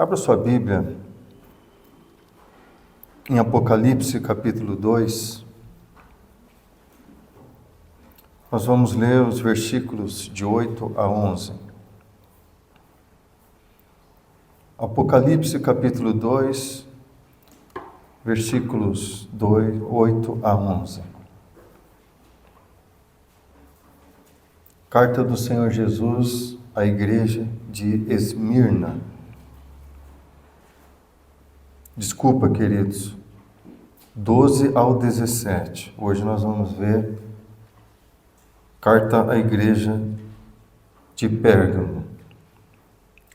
Abra sua Bíblia em Apocalipse capítulo 2. Nós vamos ler os versículos de 8 a 11. Apocalipse capítulo 2, versículos 8 a 11. Carta do Senhor Jesus à igreja de Esmirna. Desculpa, queridos, 12 ao 17. Hoje nós vamos ver carta à igreja de Pérgamo.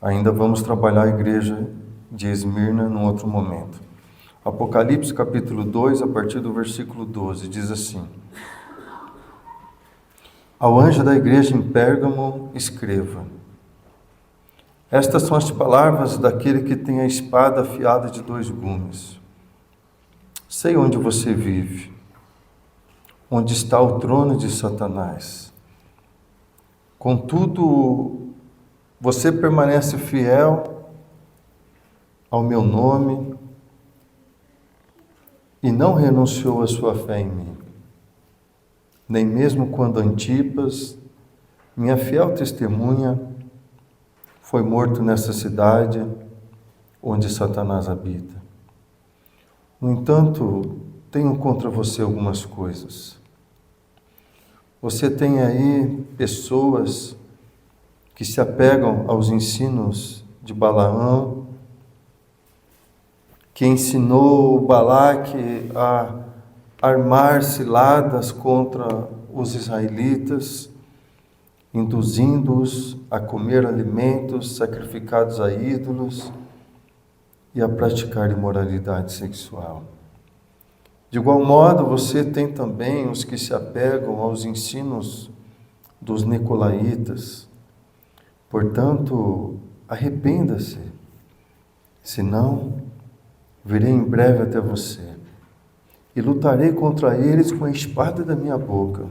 Ainda vamos trabalhar a igreja de Esmirna num outro momento. Apocalipse capítulo 2, a partir do versículo 12, diz assim: Ao anjo da igreja em Pérgamo, escreva: Estas são as palavras daquele que tem a espada afiada de 2 gumes. Sei onde você vive, onde está o trono de Satanás. Contudo, você permanece fiel ao meu nome e não renunciou à sua fé em mim, nem mesmo quando Antipas, minha fiel testemunha, foi morto nessa cidade onde Satanás habita. No entanto, tenho contra você algumas coisas. Você tem aí pessoas que se apegam aos ensinos de Balaão, que ensinou Balaque a armar ciladas contra os israelitas, induzindo-os a comer alimentos sacrificados a ídolos e a praticar imoralidade sexual. De igual modo, você tem também os que se apegam aos ensinos dos nicolaítas. Portanto, arrependa-se, senão virei em breve até você e lutarei contra eles com a espada da minha boca.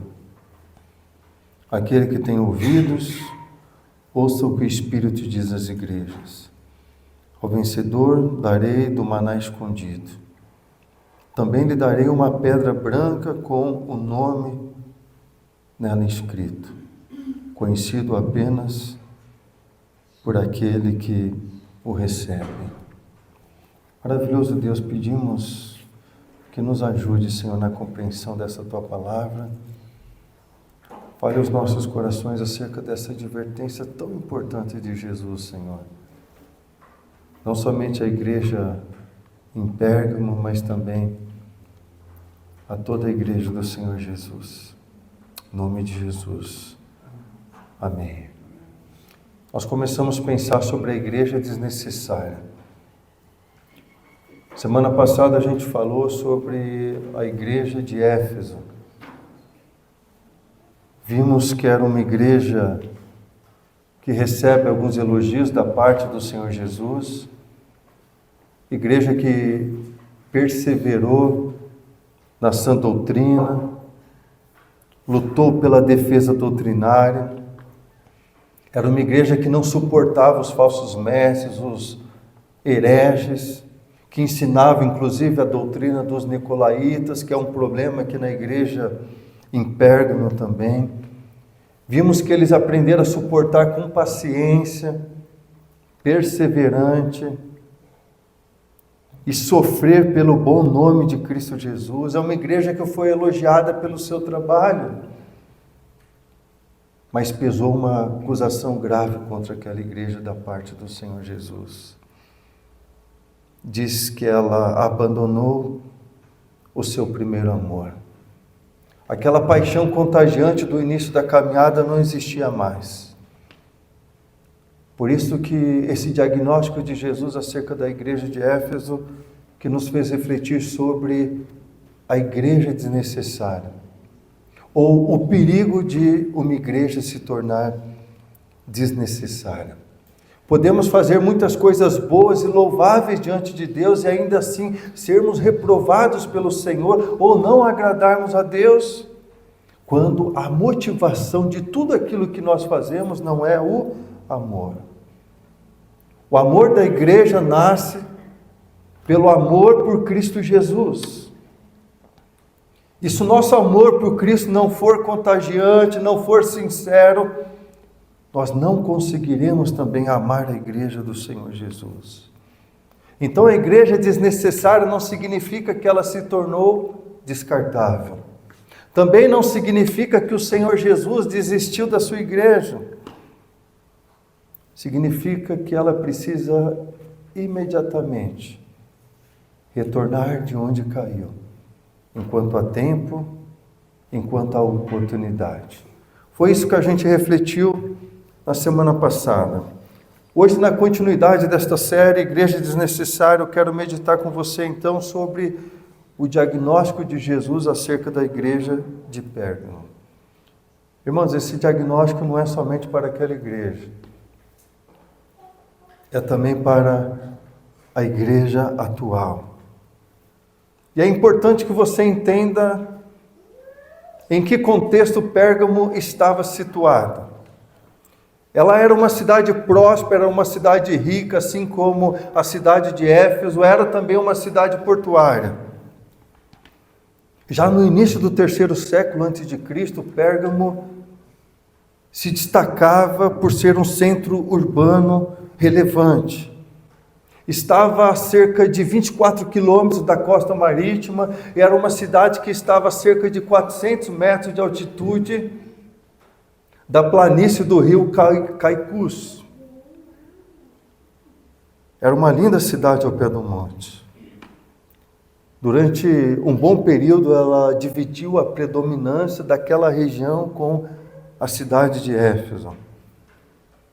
Aquele que tem ouvidos, ouça o que o Espírito diz às igrejas. Ao vencedor darei do maná escondido. Também lhe darei uma pedra branca com o nome nela escrito, conhecido apenas por aquele que o recebe. Maravilhoso Deus, pedimos que nos ajude, Senhor, na compreensão dessa Tua palavra. Fale os nossos corações acerca dessa advertência tão importante de Jesus, Senhor. Não somente a igreja em Pérgamo, mas também a toda a igreja do Senhor Jesus. Em nome de Jesus. Amém. Nós começamos a pensar sobre a igreja desnecessária. Semana passada a gente falou sobre a igreja de Éfeso. Vimos que era uma igreja que recebe alguns elogios da parte do Senhor Jesus, igreja que perseverou na sã doutrina, lutou pela defesa doutrinária, era uma igreja que não suportava os falsos mestres, os hereges, que ensinava inclusive a doutrina dos nicolaítas, que é um problema aqui na igreja em Pérgamo também. Vimos que eles aprenderam a suportar com paciência, perseverante e sofrer pelo bom nome de Cristo Jesus. É uma igreja que foi elogiada pelo seu trabalho, mas pesou uma acusação grave contra aquela igreja da parte do Senhor Jesus. Diz que ela abandonou o seu primeiro amor. Aquela paixão contagiante do início da caminhada não existia mais. Por isso que esse diagnóstico de Jesus acerca da igreja de Éfeso, que nos fez refletir sobre a igreja desnecessária, ou o perigo de uma igreja se tornar desnecessária. Podemos fazer muitas coisas boas e louváveis diante de Deus e ainda assim sermos reprovados pelo Senhor ou não agradarmos a Deus, quando a motivação de tudo aquilo que nós fazemos não é o amor. O amor da igreja nasce pelo amor por Cristo Jesus. E se o nosso amor por Cristo não for contagiante, não for sincero, nós não conseguiremos também amar a igreja do Senhor Jesus. Então a igreja desnecessária não significa que ela se tornou descartável. Também não significa que o Senhor Jesus desistiu da sua igreja. Significa que ela precisa imediatamente retornar de onde caiu, enquanto há tempo, enquanto há oportunidade. Foi isso que a gente refletiu na semana passada. Hoje, na continuidade desta série, Igreja Desnecessária, eu quero meditar com você então sobre o diagnóstico de Jesus acerca da igreja de Pérgamo. Irmãos, esse diagnóstico não é somente para aquela igreja, é também para a igreja atual. E é importante que você entenda em que contexto Pérgamo estava situada. Ela era uma cidade próspera, uma cidade rica, assim como a cidade de Éfeso, era também uma cidade portuária. Já no início do 3º século a.C., Pérgamo se destacava por ser um centro urbano relevante. Estava a cerca de 24 quilômetros da costa marítima, era uma cidade que estava a cerca de 400 metros de altitude da planície do rio Caicus. Era uma linda cidade ao pé do monte. Durante um bom período, ela dividiu a predominância daquela região com a cidade de Éfeso.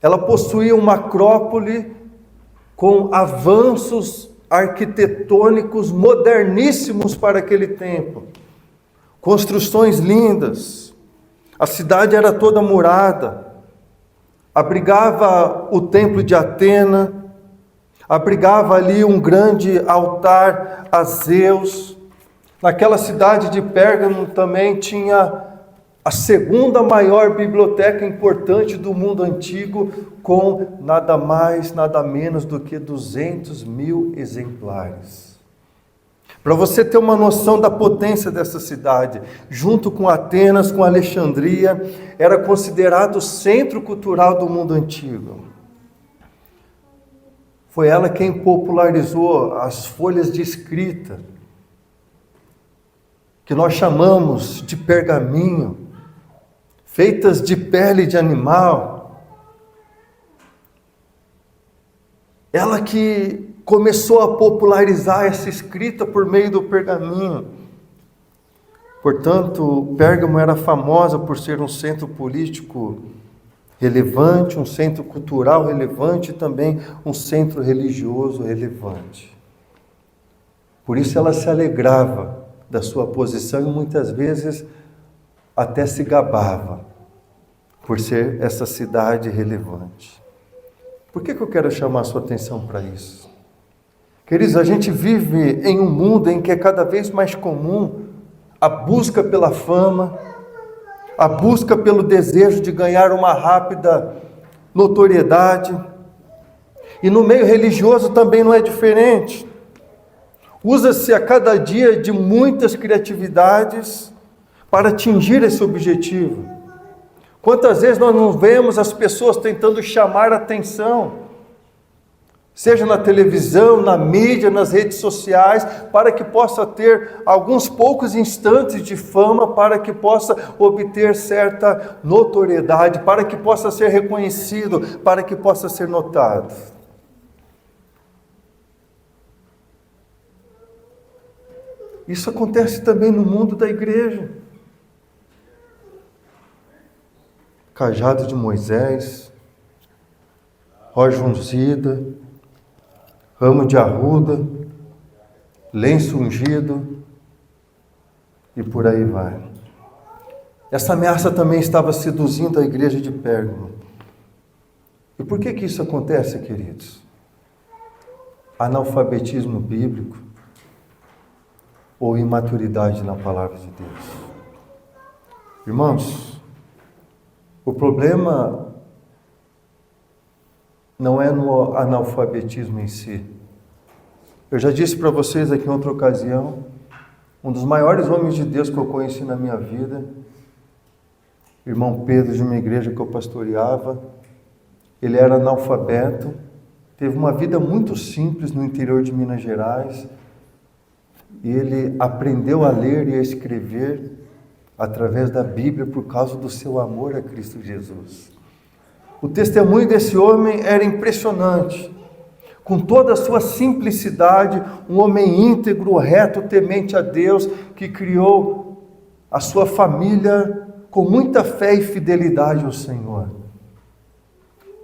Ela possuía uma acrópole com avanços arquitetônicos moderníssimos para aquele tempo. Construções lindas. A cidade era toda murada. Abrigava o templo de Atena. Abrigava ali um grande altar a Zeus. Naquela cidade de Pérgamo também tinha a segunda maior biblioteca importante do mundo antigo, com nada mais, nada menos do que 200.000 exemplares. Para você ter uma noção da potência dessa cidade, junto com Atenas, com Alexandria, era considerado o centro cultural do mundo antigo. Foi ela quem popularizou as folhas de escrita, que nós chamamos de pergaminho, feitas de pele de animal. Ela que começou a popularizar essa escrita por meio do pergaminho. Portanto, Pérgamo era famosa por ser um centro político relevante, um centro cultural relevante e também um centro religioso relevante. Por isso ela se alegrava da sua posição e muitas vezes até se gabava por ser essa cidade relevante. Por que eu quero chamar a sua atenção para isso? Queridos, a gente vive em um mundo em que é cada vez mais comum a busca pela fama, a busca pelo desejo de ganhar uma rápida notoriedade. E no meio religioso também não é diferente. Usa-se a cada dia de muitas criatividades para atingir esse objetivo. Quantas vezes nós não vemos as pessoas tentando chamar a atenção, seja na televisão, na mídia, nas redes sociais, para que possa ter alguns poucos instantes de fama, para que possa obter certa notoriedade, para que possa ser reconhecido, para que possa ser notado. Isso acontece também no mundo da igreja. Cajado de Moisés, roja ungida, ramo de arruda, lenço ungido e por aí vai. Essa ameaça também estava seduzindo a igreja de Pérgamo. E por que isso acontece, queridos? Analfabetismo bíblico ou imaturidade na palavra de Deus. Irmãos, o problema não é no analfabetismo em si. Eu já disse para vocês aqui em outra ocasião, um dos maiores homens de Deus que eu conheci na minha vida, irmão Pedro, de uma igreja que eu pastoreava, ele era analfabeto, teve uma vida muito simples no interior de Minas Gerais, e ele aprendeu a ler e a escrever através da Bíblia por causa do seu amor a Cristo Jesus. O testemunho desse homem era impressionante. Com toda a sua simplicidade, um homem íntegro, reto, temente a Deus, que criou a sua família com muita fé e fidelidade ao Senhor.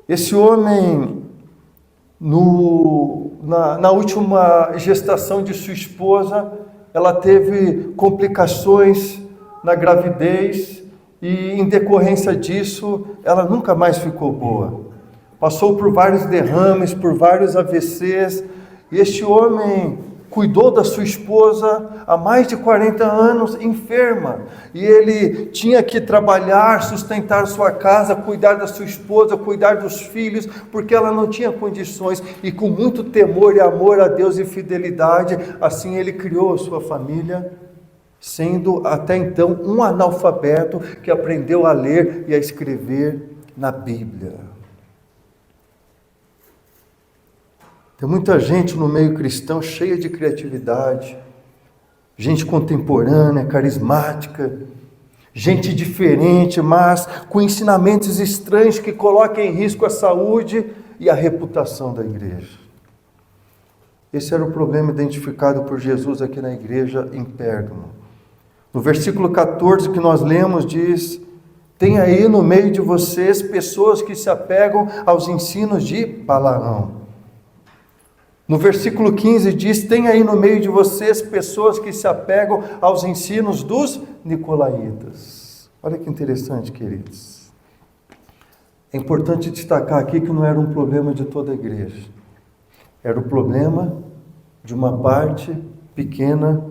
Esse homem, na última gestação de sua esposa, ela teve complicações na gravidez e, em decorrência disso, ela nunca mais ficou boa. Passou por vários derrames, por vários AVCs, e este homem cuidou da sua esposa há mais de 40 anos, enferma, e ele tinha que trabalhar, sustentar sua casa, cuidar da sua esposa, cuidar dos filhos, porque ela não tinha condições, e com muito temor e amor a Deus e fidelidade, assim ele criou a sua família, sendo até então um analfabeto que aprendeu a ler e a escrever na Bíblia. Tem muita gente no meio cristão cheia de criatividade, gente contemporânea, carismática, gente diferente, mas com ensinamentos estranhos que colocam em risco a saúde e a reputação da igreja. Esse era o problema identificado por Jesus aqui na igreja em Pérgamo. No versículo 14 que nós lemos diz: tem aí no meio de vocês pessoas que se apegam aos ensinos de Balaão. No versículo 15 diz: tem aí no meio de vocês pessoas que se apegam aos ensinos dos nicolaítas. Olha que interessante, queridos. É importante destacar aqui que não era um problema de toda a igreja. Era o problema de uma parte pequena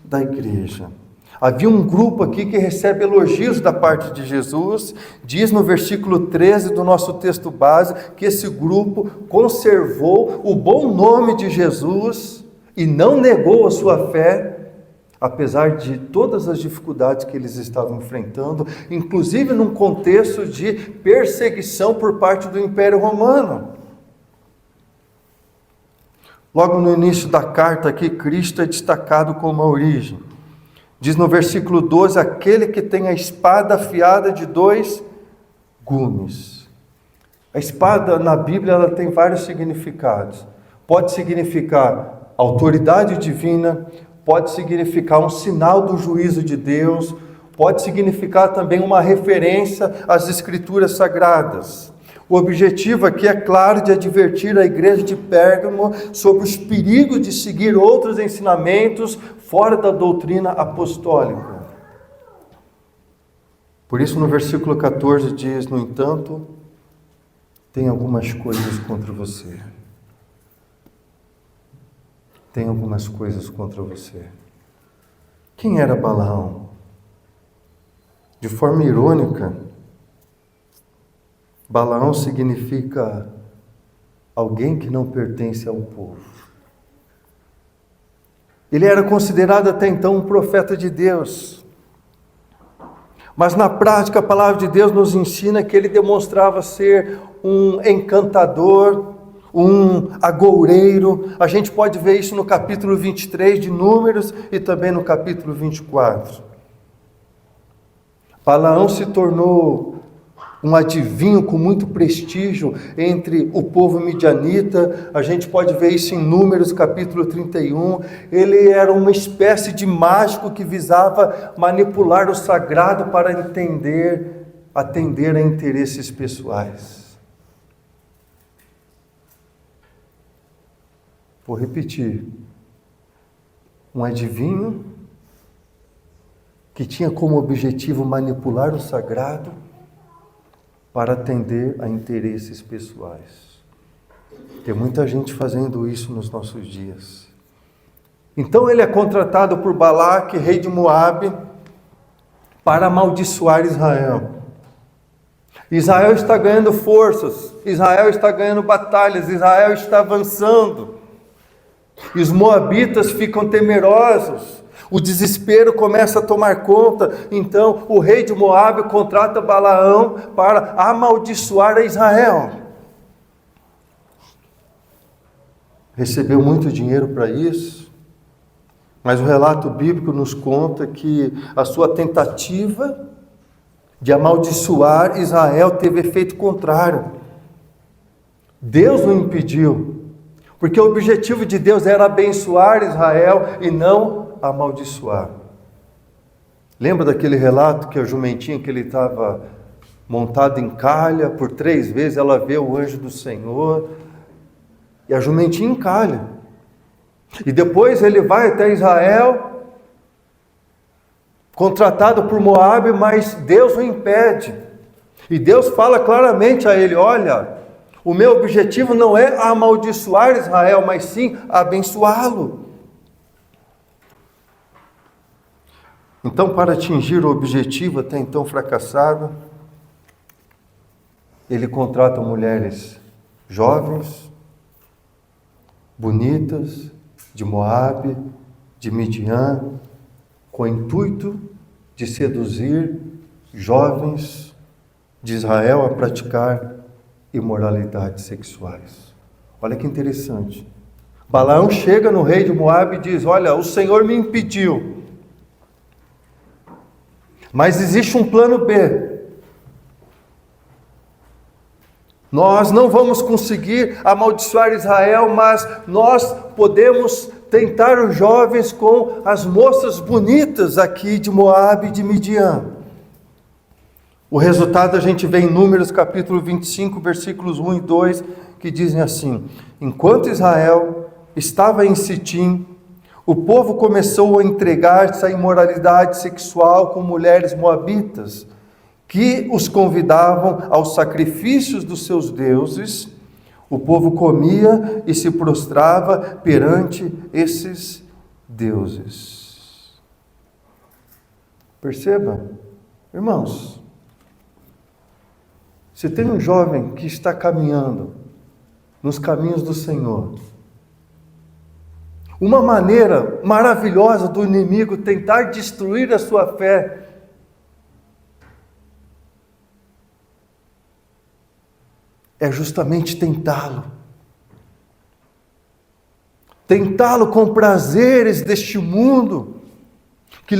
da igreja. Havia um grupo aqui que recebe elogios da parte de Jesus. Diz no versículo 13 do nosso texto base que esse grupo conservou o bom nome de Jesus e não negou a sua fé, apesar de todas as dificuldades que eles estavam enfrentando, inclusive num contexto de perseguição por parte do Império Romano. Logo no início da carta aqui, Cristo é destacado como a origem. Diz no versículo 12, aquele que tem a espada afiada de 2 gumes. A espada na Bíblia ela tem vários significados. Pode significar autoridade divina, pode significar um sinal do juízo de Deus, pode significar também uma referência às Escrituras Sagradas. O objetivo aqui é claro de advertir a igreja de Pérgamo sobre os perigos de seguir outros ensinamentos fora da doutrina apostólica. Por isso no versículo 14 diz: no entanto, tem algumas coisas contra você. Tem algumas coisas contra você. Quem era Balaão? De forma irônica, Balaão significa alguém que não pertence ao povo. Ele era considerado até então um profeta de Deus. Mas na prática a palavra de Deus nos ensina que ele demonstrava ser um encantador, um agoureiro. A gente pode ver isso no capítulo 23 de Números e também no capítulo 24. Balaão se tornou um adivinho com muito prestígio entre o povo midianita. A gente pode ver isso em Números capítulo 31. Ele era uma espécie de mágico que visava manipular o sagrado para atender a interesses pessoais. Vou repetir. Um adivinho que tinha como objetivo manipular o sagrado para atender a interesses pessoais. Tem muita gente fazendo isso nos nossos dias. Então ele é contratado por Balaque, rei de Moabe, para amaldiçoar Israel. Israel está ganhando forças, Israel está ganhando batalhas, Israel está avançando. E os moabitas ficam temerosos, o desespero começa a tomar conta. Então o rei de Moabe contrata Balaão para amaldiçoar a Israel. Recebeu muito dinheiro para isso, mas o relato bíblico nos conta que a sua tentativa de amaldiçoar Israel teve efeito contrário. Deus não impediu, porque o objetivo de Deus era abençoar Israel e não amaldiçoar. Lembra daquele relato que a jumentinha que ele estava montado em calha, por 3 vezes ela vê o anjo do Senhor, e a jumentinha encalha. E depois ele vai até Israel, contratado por Moabe, mas Deus o impede. E Deus fala claramente a ele: olha, o meu objetivo não é amaldiçoar Israel, mas sim abençoá-lo. Então, para atingir o objetivo até então fracassado, ele contrata mulheres jovens, bonitas, de Moabe, de Midian, com o intuito de seduzir jovens de Israel a praticar imoralidades sexuais. Olha que interessante. Balaão chega no rei de Moabe e diz: olha, o Senhor me impediu, mas existe um plano B. Nós não vamos conseguir amaldiçoar Israel, mas nós podemos tentar os jovens com as moças bonitas aqui de Moabe e de Midian. O resultado a gente vê em Números capítulo 25, versículos 1 e 2, que dizem assim: enquanto Israel estava em Sitim, o povo começou a entregar-se à imoralidade sexual com mulheres moabitas, que os convidavam aos sacrifícios dos seus deuses. O povo comia e se prostrava perante esses deuses. Perceba, irmãos, se tem um jovem que está caminhando nos caminhos do Senhor, uma maneira maravilhosa do inimigo tentar destruir a sua fé é justamente tentá-lo com prazeres deste mundo, que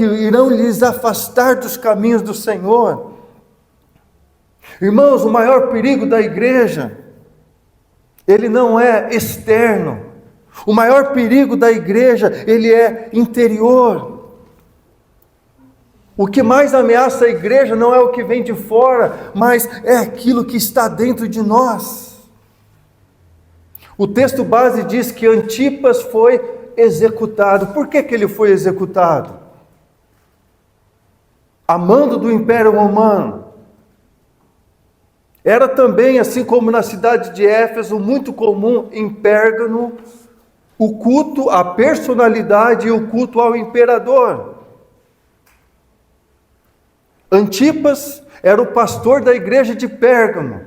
irão lhes afastar dos caminhos do Senhor. Irmãos, o maior perigo da igreja, ele não é externo. O maior perigo da igreja, ele é interior. O que mais ameaça a igreja não é o que vem de fora, mas é aquilo que está dentro de nós. O texto base diz que Antipas foi executado. Por que ele foi executado? A mando do Império Romano. Era também, assim como na cidade de Éfeso, muito comum em Pérgamo, o culto à personalidade e o culto ao imperador. Antipas era o pastor da igreja de Pérgamo.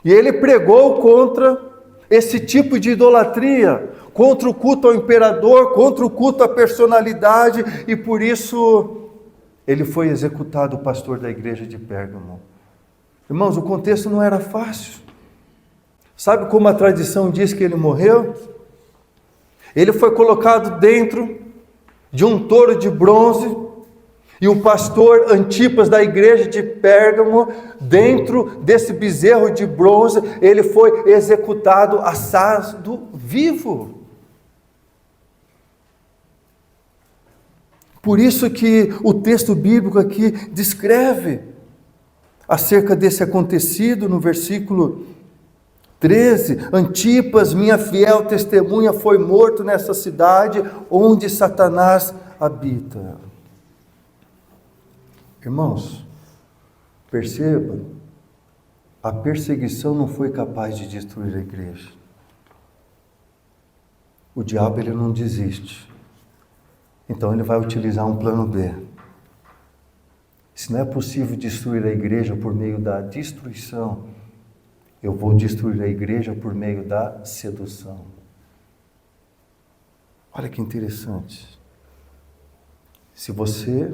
E ele pregou contra esse tipo de idolatria, contra o culto ao imperador, contra o culto à personalidade, e por isso ele foi executado, o pastor da igreja de Pérgamo. Irmãos, o contexto não era fácil. Sabe como a tradição diz que ele morreu? Ele foi colocado dentro de um touro de bronze, e o pastor Antipas da igreja de Pérgamo, dentro desse bezerro de bronze, ele foi executado assado vivo. Por isso que o texto bíblico aqui descreve acerca desse acontecido no versículo 13, Antipas, minha fiel testemunha, foi morto nessa cidade onde Satanás habita. Irmãos, perceba, a perseguição não foi capaz de destruir a igreja. O diabo, ele não desiste. Então ele vai utilizar um plano B. Se não é possível destruir a igreja por meio da destruição, eu vou destruir a igreja por meio da sedução. Olha que interessante. Se você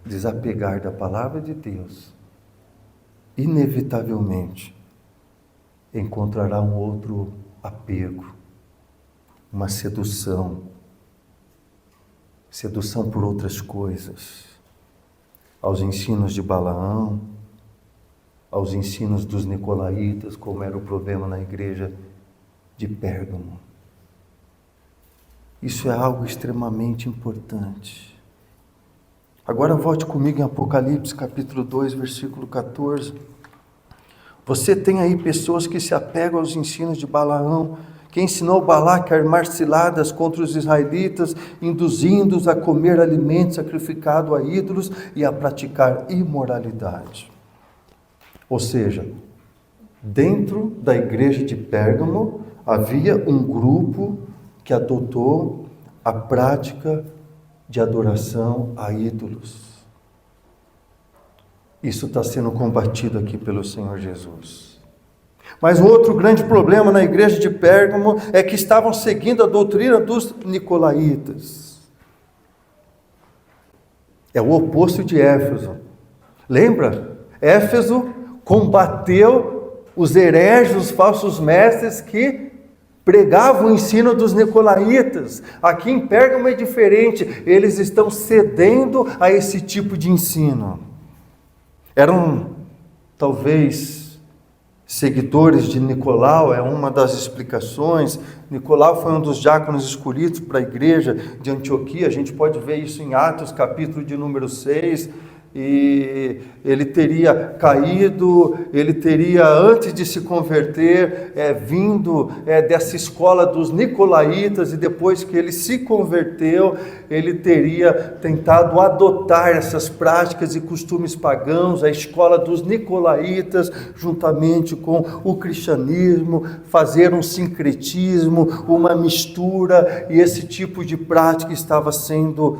desapegar da palavra de Deus, inevitavelmente encontrará um outro apego, uma sedução por outras coisas, aos ensinos de Balaão, aos ensinos dos nicolaítas, como era o problema na igreja de Pérgamo. Isso é algo extremamente importante. Agora volte comigo em Apocalipse, capítulo 2, versículo 14. Você tem aí pessoas que se apegam aos ensinos de Balaão, que ensinou Balaque a armar ciladas contra os israelitas, induzindo-os a comer alimentos sacrificados a ídolos e a praticar imoralidade. Ou seja, dentro da igreja de Pérgamo havia um grupo que adotou a prática de adoração a ídolos. Isso está sendo combatido aqui pelo Senhor Jesus. Mas o outro grande problema na igreja de Pérgamo é que estavam seguindo a doutrina dos nicolaítas. É o oposto de Éfeso. Lembra? Éfeso combateu os hereges, os falsos mestres que pregavam o ensino dos nicolaítas. Aqui em Pérgamo é diferente. Eles estão cedendo a esse tipo de ensino. Eram, talvez, seguidores de Nicolau, é uma das explicações. Nicolau foi um dos diáconos escolhidos para a igreja de Antioquia. A gente pode ver isso em Atos, capítulo de número 6. E ele teria caído, ele teria, antes de se converter, vindo dessa escola dos nicolaítas, e depois que ele se converteu, ele teria tentado adotar essas práticas e costumes pagãos, a escola dos nicolaítas, juntamente com o cristianismo, fazer um sincretismo, uma mistura, e esse tipo de prática estava sendo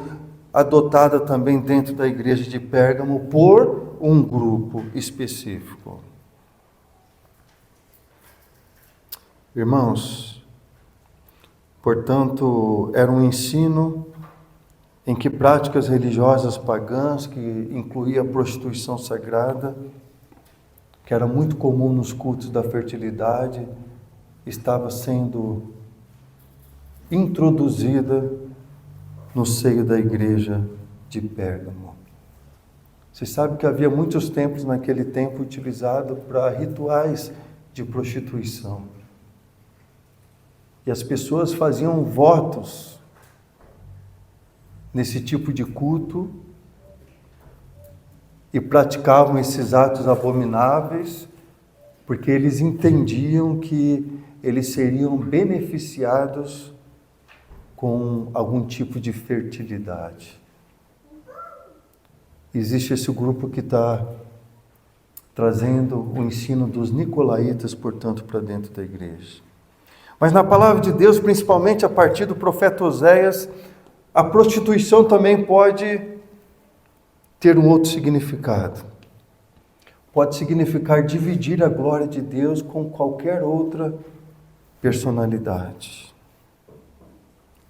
adotada também dentro da igreja de Pérgamo por um grupo específico. Irmãos, portanto, era um ensino em que práticas religiosas pagãs, que incluía a prostituição sagrada, que era muito comum nos cultos da fertilidade, estava sendo introduzida no seio da igreja de Pérgamo. Você sabe que havia muitos templos naquele tempo utilizados para rituais de prostituição. E as pessoas faziam votos nesse tipo de culto e praticavam esses atos abomináveis porque eles entendiam que eles seriam beneficiados com algum tipo de fertilidade. Existe esse grupo que está trazendo o ensino dos nicolaítas, portanto, para dentro da igreja. Mas na palavra de Deus, principalmente a partir do profeta Oséias, a prostituição também pode ter um outro significado. Pode significar dividir a glória de Deus com qualquer outra personalidade.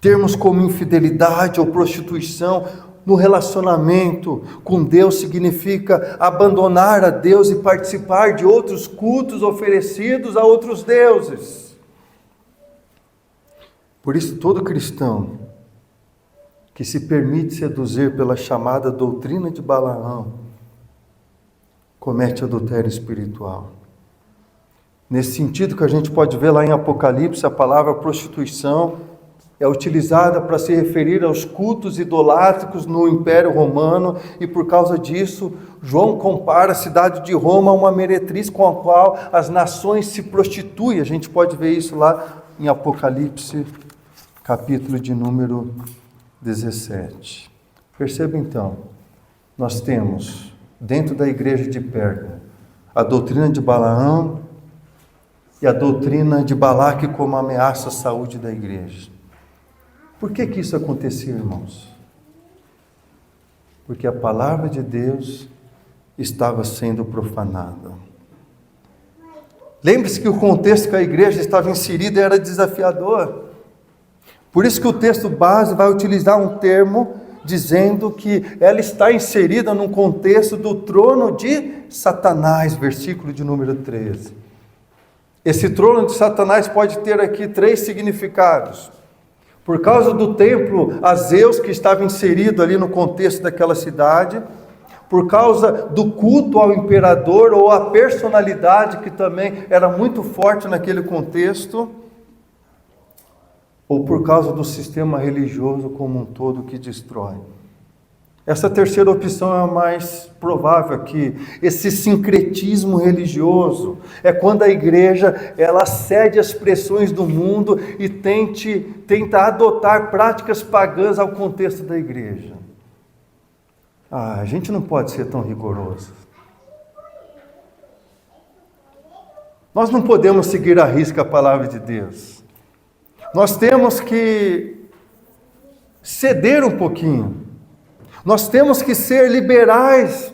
Termos como infidelidade ou prostituição no relacionamento com Deus significa abandonar a Deus e participar de outros cultos oferecidos a outros deuses. Por isso, todo cristão que se permite seduzir pela chamada doutrina de Balaão comete adultério espiritual. Nesse sentido que a gente pode ver lá em Apocalipse, a palavra prostituição é utilizada para se referir aos cultos idolátricos no Império Romano, e por causa disso, João compara a cidade de Roma a uma meretriz com a qual as nações se prostituem. A gente pode ver isso lá em Apocalipse, capítulo de número 17. Perceba então, nós temos dentro da igreja de Pérgamo a doutrina de Balaão e a doutrina de Balaque como ameaça à saúde da igreja. Por que isso acontecia, irmãos? Porque a palavra de Deus estava sendo profanada. Lembre-se que o contexto que a igreja estava inserida era desafiador. Por isso que o texto base vai utilizar um termo dizendo que ela está inserida num contexto do trono de Satanás, versículo de número 13. Esse trono de Satanás pode ter aqui 3 significados. Por causa do templo a Zeus, que estava inserido ali no contexto daquela cidade, por causa do culto ao imperador ou a personalidade que também era muito forte naquele contexto, ou por causa do sistema religioso como um todo que destrói. Essa terceira opção é a mais provável aqui. Esse sincretismo religioso é quando a igreja ela cede às pressões do mundo e tenta adotar práticas pagãs ao contexto da igreja. A gente não pode ser tão rigoroso. Nós não podemos seguir à risca a palavra de Deus. Nós temos que ceder um pouquinho. Nós temos que ser liberais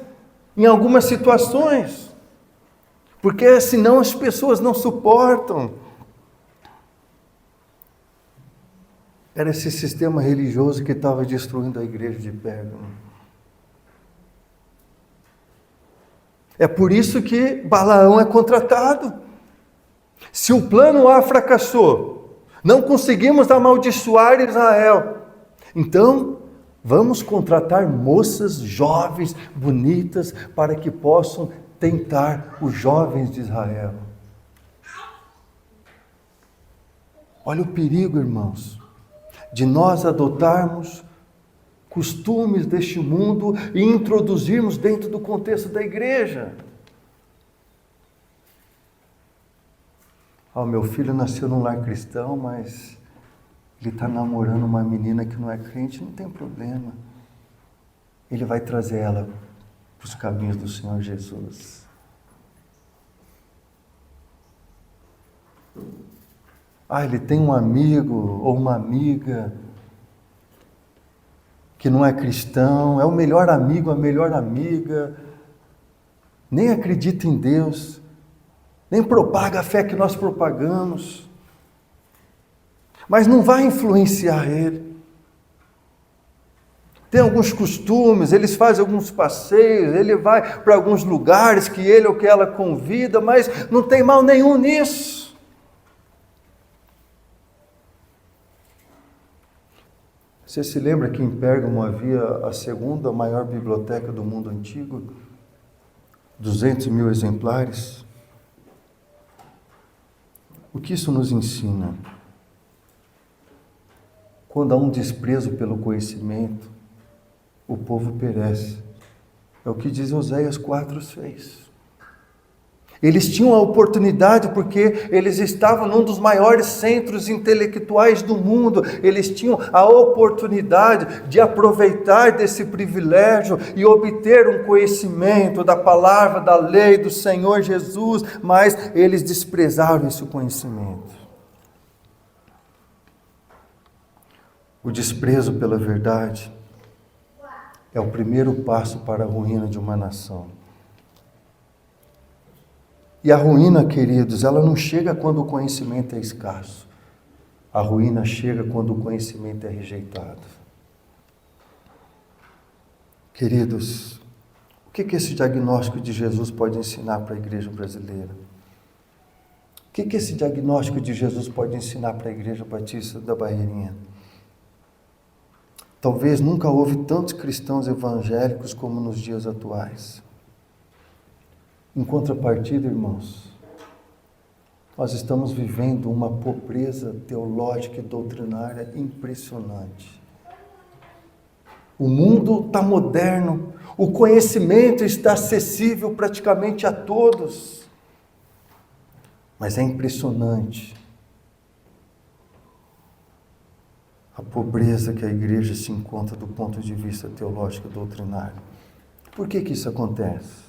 em algumas situações, porque senão as pessoas não suportam. Era esse sistema religioso que estava destruindo a igreja de Pérgamo. É por isso que Balaão é contratado. Se o plano A fracassou, não conseguimos amaldiçoar Israel, então vamos contratar moças jovens, bonitas, para que possam tentar os jovens de Israel. Olha o perigo, irmãos, de nós adotarmos costumes deste mundo e introduzirmos dentro do contexto da igreja. Meu filho nasceu num lar cristão, mas ele está namorando uma menina que não é crente, não tem problema. Ele vai trazer ela para os caminhos do Senhor Jesus. Ele tem um amigo ou uma amiga que não é cristão, é o melhor amigo, a melhor amiga, nem acredita em Deus, nem propaga a fé que nós propagamos. Mas não vai influenciar ele. Tem alguns costumes, eles fazem alguns passeios, ele vai para alguns lugares que ele ou que ela convida, mas não tem mal nenhum nisso. Você se lembra que em Pérgamo havia a segunda maior biblioteca do mundo antigo? 200.000 exemplares. O que isso nos ensina? Quando há um desprezo pelo conhecimento, o povo perece. É o que diz Oséias 4:6. Eles tinham a oportunidade porque eles estavam num dos maiores centros intelectuais do mundo. Eles tinham a oportunidade de aproveitar desse privilégio e obter um conhecimento da palavra, da lei do Senhor Jesus, mas eles desprezaram esse conhecimento. O desprezo pela verdade é o primeiro passo para a ruína de uma nação. E a ruína, queridos, ela não chega quando o conhecimento é escasso. A ruína chega quando o conhecimento é rejeitado. Queridos, o que esse diagnóstico de Jesus pode ensinar para a igreja brasileira? O que esse diagnóstico de Jesus pode ensinar para a igreja batista da Barreirinha? Talvez nunca houve tantos cristãos evangélicos como nos dias atuais. Em contrapartida, irmãos, nós estamos vivendo uma pobreza teológica e doutrinária impressionante. O mundo está moderno, o conhecimento está acessível praticamente a todos, mas é impressionante a pobreza que a igreja se encontra do ponto de vista teológico e doutrinário. Por que isso acontece?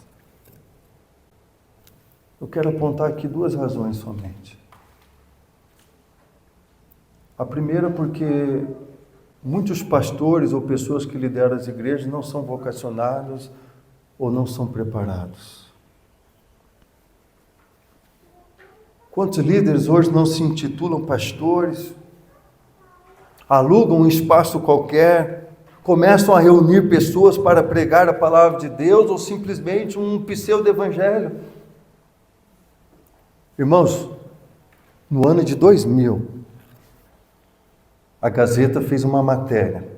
Eu quero apontar aqui 2 razões somente. A primeira porque Muitos pastores ou pessoas que lideram as igrejas não são vocacionados ou não são preparados. Quantos líderes hoje não se intitulam pastores, alugam um espaço qualquer, começam a reunir pessoas para pregar a palavra de Deus ou simplesmente um pseudo-evangelho? Irmãos, no ano de 2000, a Gazeta fez uma matéria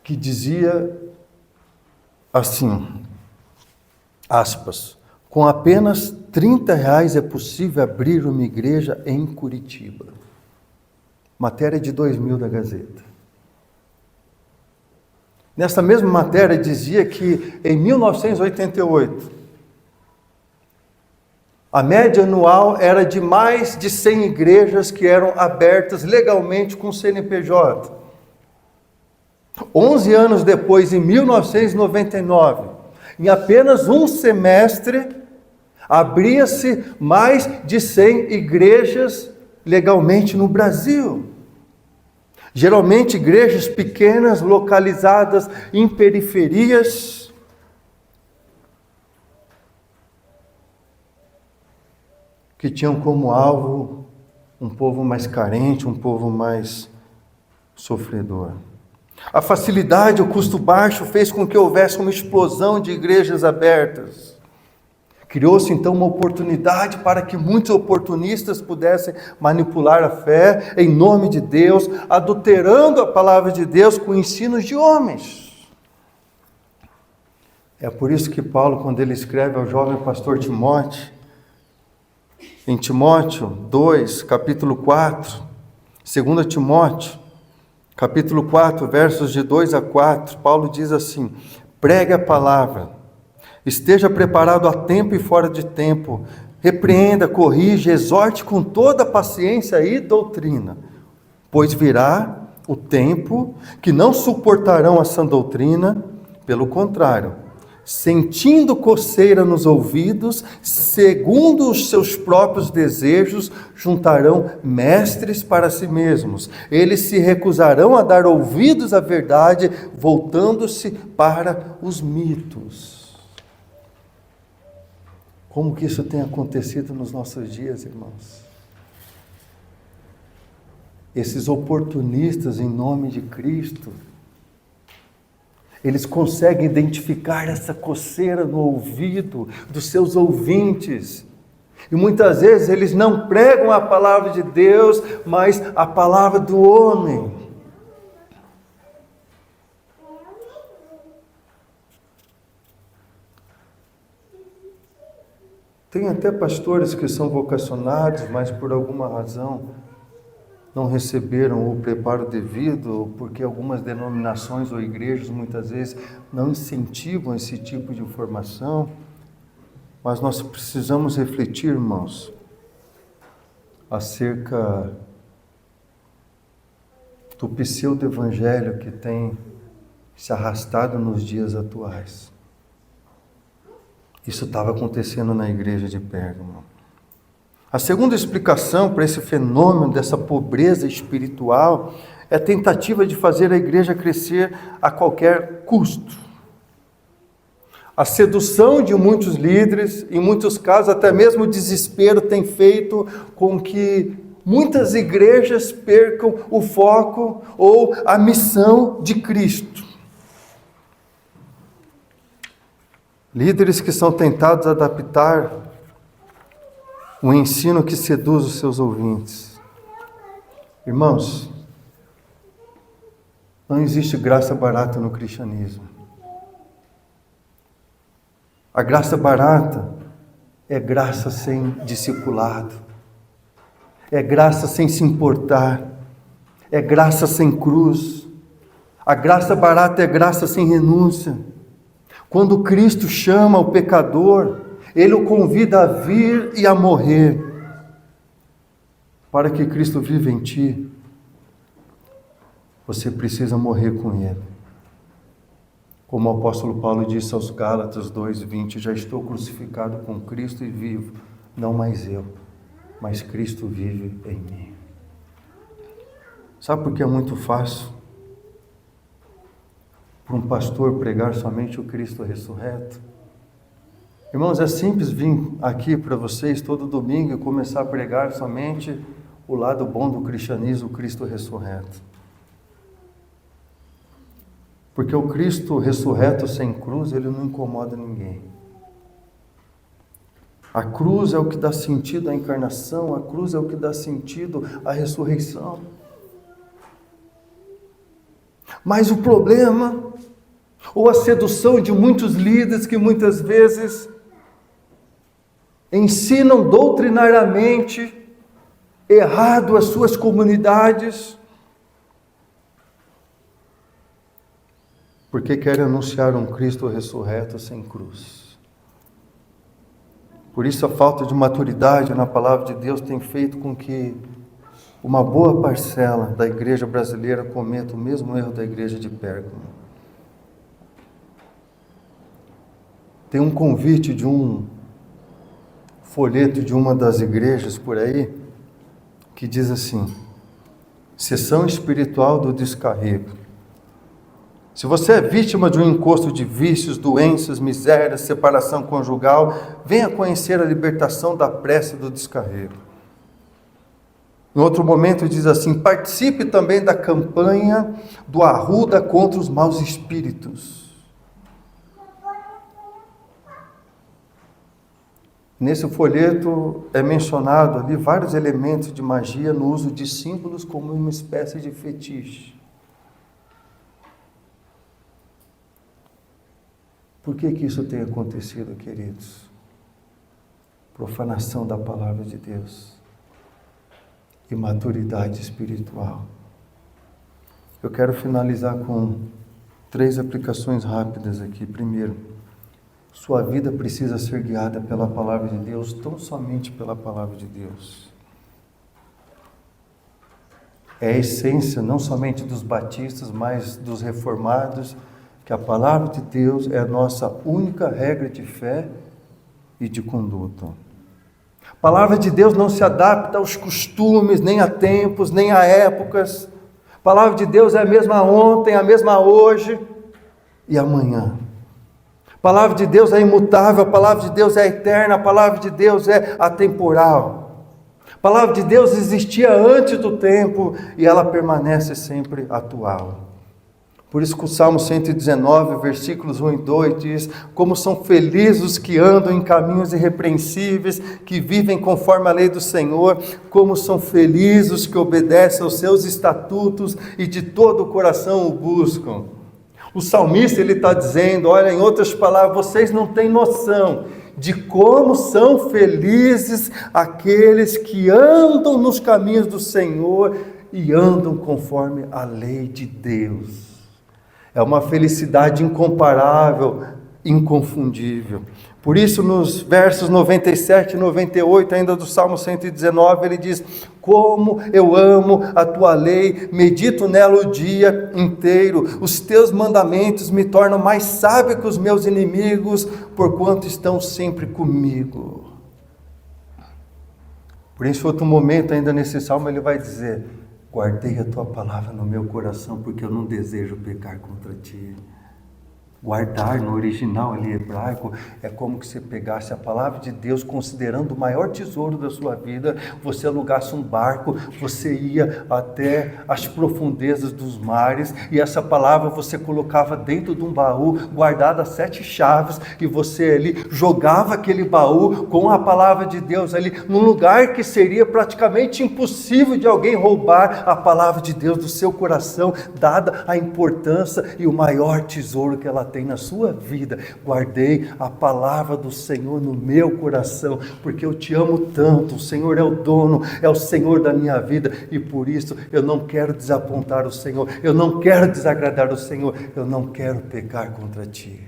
que dizia assim, aspas, com apenas R$30 é possível abrir uma igreja em Curitiba. Matéria de 2000 da Gazeta. Nessa mesma matéria dizia que em 1988, a média anual era de mais de 100 igrejas que eram abertas legalmente com CNPJ. 11 anos depois, em 1999, em apenas um semestre, abria-se mais de 100 igrejas legalmente no Brasil. Geralmente igrejas pequenas, localizadas em periferias, que tinham como alvo um povo mais carente, um povo mais sofredor. A facilidade, o custo baixo fez com que houvesse uma explosão de igrejas abertas. Criou-se então uma oportunidade para que muitos oportunistas pudessem manipular a fé em nome de Deus, adulterando a palavra de Deus com ensinos de homens. É por isso que Paulo, quando ele escreve ao jovem pastor Timóteo, em Timóteo 2, capítulo 4, 2 Timóteo, capítulo 4, versos de 2 a 4, Paulo diz assim: pregue a palavra, esteja preparado a tempo e fora de tempo, repreenda, corrija, exorte com toda paciência e doutrina, pois virá o tempo que não suportarão a sã doutrina, pelo contrário, sentindo coceira nos ouvidos, segundo os seus próprios desejos, juntarão mestres para si mesmos. Eles se recusarão a dar ouvidos à verdade, voltando-se para os mitos. Como que isso tem acontecido nos nossos dias, irmãos? Esses oportunistas em nome de Cristo, eles conseguem identificar essa coceira no ouvido dos seus ouvintes. E muitas vezes eles não pregam a palavra de Deus, mas a palavra do homem. Tem até pastores que são vocacionados, mas por alguma razão não receberam o preparo devido, porque algumas denominações ou igrejas muitas vezes não incentivam esse tipo de formação. Mas nós precisamos refletir, irmãos, acerca do pseudo-evangelho que tem se arrastado nos dias atuais. Isso estava acontecendo na igreja de Pérgamo. A segunda explicação para esse fenômeno dessa pobreza espiritual é a tentativa de fazer a igreja crescer a qualquer custo. A sedução de muitos líderes, em muitos casos até mesmo o desespero, tem feito com que muitas igrejas percam o foco ou a missão de Cristo. Líderes que são tentados a adaptar um ensino que seduz os seus ouvintes. Irmãos, não existe graça barata no cristianismo. A graça barata é graça sem discipulado, é graça sem se importar, é graça sem cruz. A graça barata é graça sem renúncia. Quando Cristo chama o pecador, Ele o convida a vir e a morrer. Para que Cristo viva em ti, você precisa morrer com Ele. Como o apóstolo Paulo disse aos Gálatas 2:20, já estou crucificado com Cristo e vivo, não mais eu, mas Cristo vive em mim. Sabe por que é muito fácil para um pastor pregar somente o Cristo ressurreto? Irmãos, é simples vir aqui para vocês todo domingo e começar a pregar somente o lado bom do cristianismo, o Cristo ressurreto. Porque o Cristo ressurreto sem cruz, ele não incomoda ninguém. A cruz é o que dá sentido à encarnação, a cruz é o que dá sentido à ressurreição. Mas o problema, ou a sedução de muitos líderes que muitas vezes ensinam doutrinariamente errado as suas comunidades, porque querem anunciar um Cristo ressurreto sem cruz. Por isso a falta de maturidade na palavra de Deus tem feito com que uma boa parcela da igreja brasileira cometa o mesmo erro da igreja de Pérgamo. Tem um convite de um folheto de uma das igrejas por aí, que diz assim: sessão espiritual do descarrego. Se você é vítima de um encosto de vícios, doenças, misérias, separação conjugal, venha conhecer a libertação da prece do descarrego. Em outro momento diz assim: participe também da campanha do Arruda contra os maus espíritos. Nesse folheto é mencionado ali vários elementos de magia no uso de símbolos como uma espécie de fetiche. Por que isso tem acontecido, queridos? Profanação da palavra de Deus. Imaturidade espiritual. Eu quero finalizar com 3 aplicações rápidas aqui. Primeiro, sua vida precisa ser guiada pela palavra de Deus, tão somente pela palavra de Deus. É a essência não somente dos batistas, mas dos reformados, que a palavra de Deus é a nossa única regra de fé e de conduta. A palavra de Deus não se adapta aos costumes, nem a tempos, nem a épocas. A palavra de Deus é a mesma ontem, a mesma hoje e amanhã. A palavra de Deus é imutável, a palavra de Deus é eterna, a palavra de Deus é atemporal. A palavra de Deus existia antes do tempo e ela permanece sempre atual. Por isso que o Salmo 119, versículos 1 e 2 diz: como são felizes os que andam em caminhos irrepreensíveis, que vivem conforme a lei do Senhor, como são felizes os que obedecem aos seus estatutos e de todo o coração o buscam. O salmista ele está dizendo, olha, em outras palavras, vocês não têm noção de como são felizes aqueles que andam nos caminhos do Senhor e andam conforme a lei de Deus. É uma felicidade incomparável, inconfundível. Por isso, nos versos 97 e 98, ainda do Salmo 119, ele diz: como eu amo a tua lei, medito nela o dia inteiro. Os teus mandamentos me tornam mais sábio que os meus inimigos, porquanto estão sempre comigo. Por isso, outro momento ainda nesse Salmo, ele vai dizer: guardei a tua palavra no meu coração, porque eu não desejo pecar contra ti. Guardar no original ali hebraico é como que você pegasse a palavra de Deus, considerando o maior tesouro da sua vida, você alugasse um barco, você ia até as profundezas dos mares, e essa palavra você colocava dentro de um baú, guardada 7 chaves, e você ali jogava aquele baú com a palavra de Deus ali, num lugar que seria praticamente impossível de alguém roubar a palavra de Deus do seu coração, dada a importância e o maior tesouro que ela tem na sua vida. Guardei a palavra do Senhor no meu coração, porque eu te amo tanto. O Senhor é o dono, é o Senhor da minha vida, e por isso eu não quero desapontar o Senhor, eu não quero desagradar o Senhor, eu não quero pecar contra ti.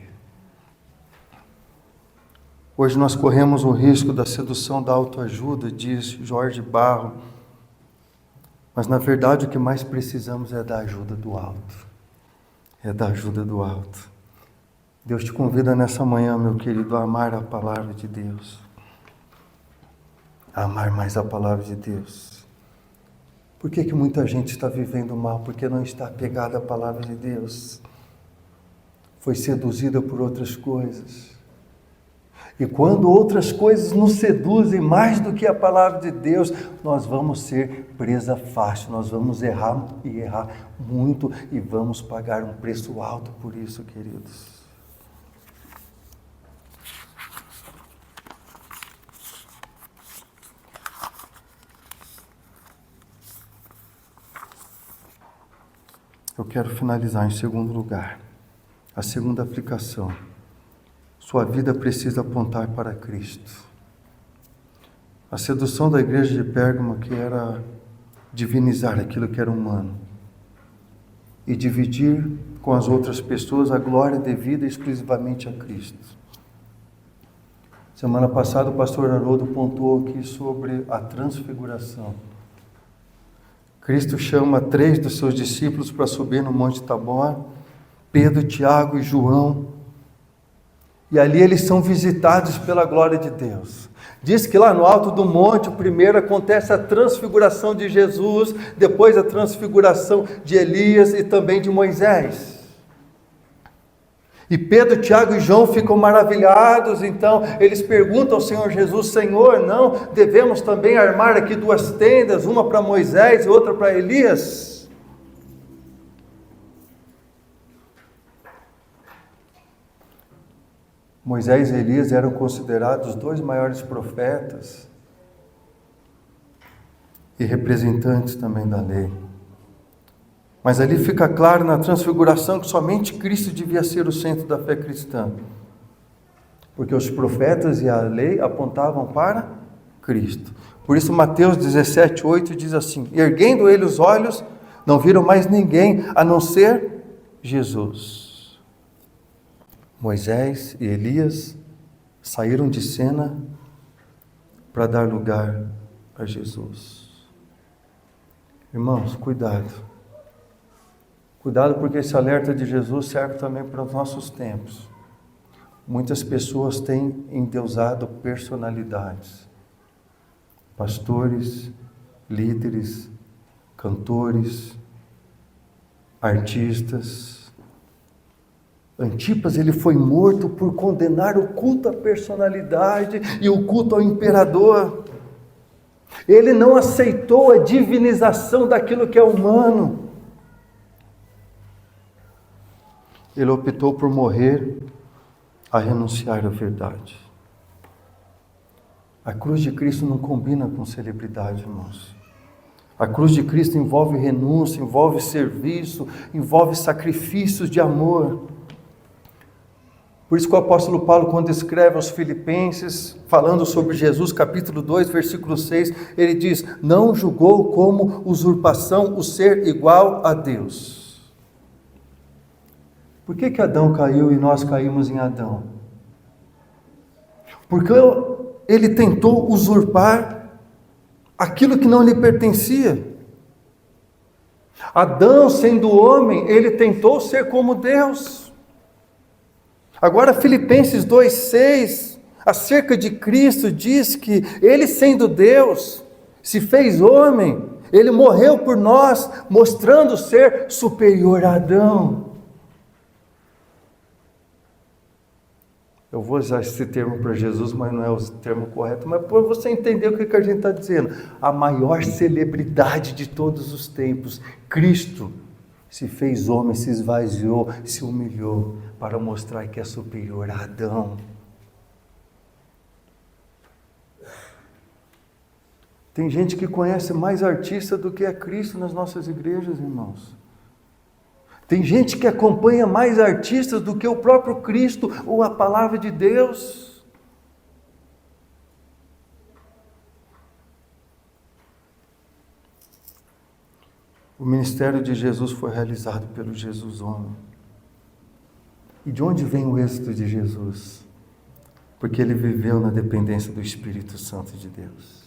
Hoje nós corremos o risco da sedução da autoajuda, diz Jorge Barro, mas na verdade o que mais precisamos é da ajuda do alto. É da ajuda do alto. Deus te convida nessa manhã, meu querido, a amar a palavra de Deus. a amar mais a palavra de Deus. Por que muita gente está vivendo mal? Porque não está apegada à palavra de Deus. Foi seduzida por outras coisas. E quando outras coisas nos seduzem mais do que a palavra de Deus, nós vamos ser presa fácil, nós vamos errar e errar muito e vamos pagar um preço alto por isso, queridos. Eu quero finalizar em segundo lugar. A segunda aplicação. Sua vida precisa apontar para Cristo. A sedução da igreja de Pérgamo que era divinizar aquilo que era humano e dividir com as outras pessoas a glória devida exclusivamente a Cristo. Semana passada o pastor Haroldo pontuou aqui sobre a transfiguração. Cristo chama 3 dos seus discípulos para subir no Monte Tabor, Pedro, Tiago e João, e ali eles são visitados pela glória de Deus. Diz que lá no alto do monte, primeiro acontece a transfiguração de Jesus, depois a transfiguração de Elias e também de Moisés. E Pedro, Tiago e João ficam maravilhados, então eles perguntam ao Senhor Jesus: Senhor, não devemos também armar aqui 2 tendas, uma para Moisés e outra para Elias? Moisés e Elias eram considerados os 2 maiores profetas e representantes também da lei. Mas ali fica claro na transfiguração que somente Cristo devia ser o centro da fé cristã. Porque os profetas e a lei apontavam para Cristo. Por isso Mateus 17:8 diz assim: erguendo ele os olhos, não viram mais ninguém a não ser Jesus. Moisés e Elias saíram de cena para dar lugar a Jesus. Irmãos, cuidado. Cuidado, porque esse alerta de Jesus serve também para os nossos tempos. Muitas pessoas têm endeusado personalidades. Pastores, líderes, cantores, artistas. Antipas, ele foi morto por condenar o culto à personalidade e o culto ao imperador. Ele não aceitou a divinização daquilo que é humano. Ele optou por morrer a renunciar à verdade. A cruz de Cristo não combina com celebridade, irmãos. A cruz de Cristo envolve renúncia, envolve serviço, envolve sacrifícios de amor. Por isso que o apóstolo Paulo, quando escreve aos Filipenses, falando sobre Jesus, capítulo 2, versículo 6, ele diz: não julgou como usurpação o ser igual a Deus. Por que Adão caiu e nós caímos em Adão? Porque ele tentou usurpar aquilo que não lhe pertencia. Adão, sendo homem, ele tentou ser como Deus. Agora Filipenses 2,6, acerca de Cristo, diz que ele, sendo Deus, se fez homem, ele morreu por nós, mostrando ser superior a Adão. Eu vou usar esse termo para Jesus, mas não é o termo correto, mas para você entender o que a gente está dizendo. A maior celebridade de todos os tempos, Cristo, se fez homem, se esvaziou, se humilhou, para mostrar que é superior a Adão. Tem gente que conhece mais artista do que é Cristo nas nossas igrejas, irmãos. Tem gente que acompanha mais artistas do que o próprio Cristo ou a palavra de Deus. O ministério de Jesus foi realizado pelo Jesus homem. E de onde vem o êxito de Jesus? Porque ele viveu na dependência do Espírito Santo de Deus.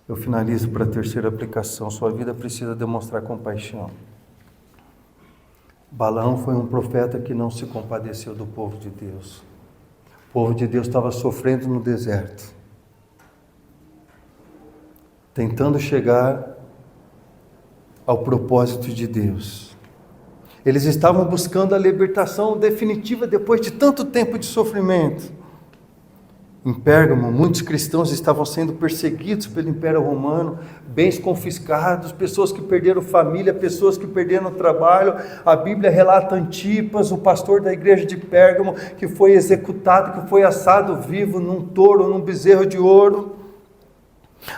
Eu finalizo para a terceira aplicação. Sua vida precisa demonstrar compaixão. Balaão foi um profeta que não se compadeceu do povo de Deus. O povo de Deus estava sofrendo no deserto. tentando chegar ao propósito de Deus. Eles estavam buscando a libertação definitiva depois de tanto tempo de sofrimento. Em Pérgamo, muitos cristãos estavam sendo perseguidos pelo Império Romano, bens confiscados, pessoas que perderam família, pessoas que perderam trabalho. A Bíblia relata Antipas, o pastor da igreja de Pérgamo, que foi executado, que foi assado vivo num touro, num bezerro de ouro.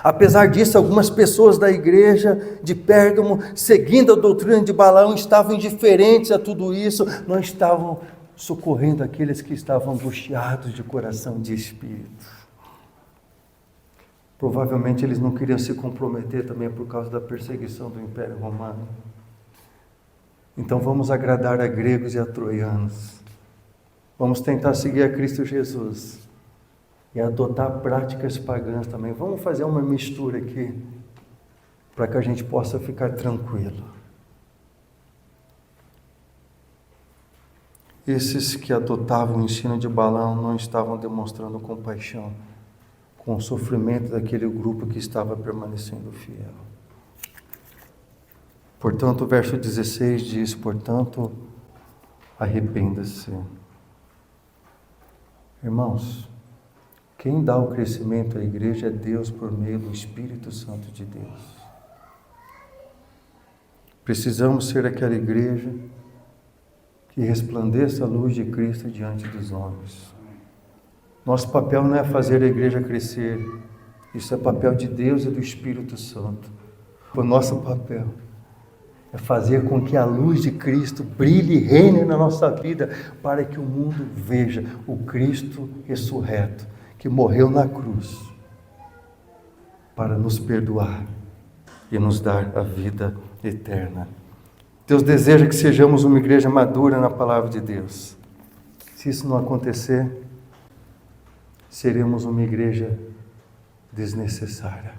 Apesar disso, algumas pessoas da igreja de Pérgamo, seguindo a doutrina de Balaão, estavam indiferentes a tudo isso, não estavam socorrendo aqueles que estavam angustiados de coração e de espírito. Provavelmente eles não queriam se comprometer também por causa da perseguição do Império Romano. Então vamos agradar a gregos e a troianos. Vamos tentar seguir a Cristo Jesus e adotar práticas pagãs também. Vamos fazer uma mistura aqui para que a gente possa ficar tranquilo. Esses que adotavam o ensino de Balaão não estavam demonstrando compaixão com o sofrimento daquele grupo que estava permanecendo fiel. Portanto, o verso 16 diz: portanto, arrependa-se. Irmãos, quem dá o crescimento à igreja é Deus por meio do Espírito Santo de Deus. Precisamos ser aquela igreja que resplandeça a luz de Cristo diante dos homens. Nosso papel não é fazer a igreja crescer, isso é papel de Deus e do Espírito Santo. O nosso papel é fazer com que a luz de Cristo brilhe e reine na nossa vida, para que o mundo veja o Cristo ressurreto, que morreu na cruz, para nos perdoar e nos dar a vida eterna. Deus deseja que sejamos uma igreja madura na palavra de Deus. Se isso não acontecer, seremos uma igreja desnecessária.